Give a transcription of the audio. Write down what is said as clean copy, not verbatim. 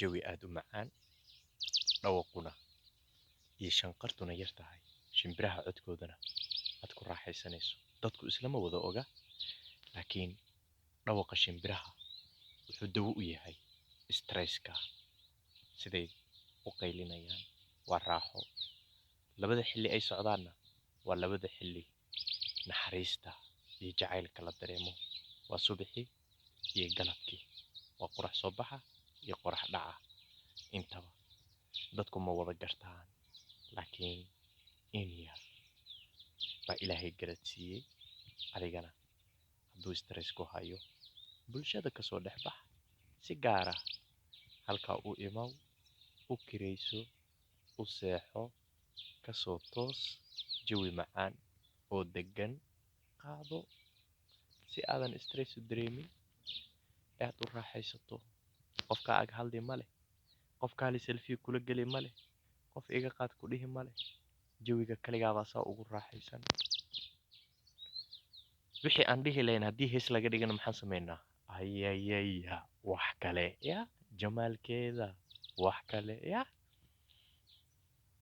jawi aad u macaan, dhawaquna iyo shanqartuna yar tahay, shimbiraha codkoodana aad ku raaxaysanayso. Dadku islama wada oga, laakiin dhawaqa shimbiraha wuxuu dawo u yahay stresska. Siday u qaylinayaan waa raaxo. Labada xilli ay socdaanna waa labada xilli naxariista iyo jacaylka la dareemo. Waa subaxii iyo galabkii. Waa qorax soo baxa iyo qorax dhaca. Intaba dadku ma wada gartaan, laakiin in yar baa Ilaahay garadsiiyey. Adigana hadduu stress ku hayo, bulshada ka soo dhex bax. Si gaar ah halkaa u imaw, u kirayso, u seexo, ka soo toos jawi macaan oo deggan qaado si aadan stress u dareemin ee aad u raaxaysato. Qofka ag hadli ma leh, qof kaali selfie kula geli ma leh, qof iga qaad ku dhihi ma leh. Jawiga kaligaa baa saa ugu raaxaysan. Wixii aan dhihi lahayn haddii hees laga dhigana maxaan sameynaa? Ayayaya, wax kale ya, jamaalkeeda, wax kale ya.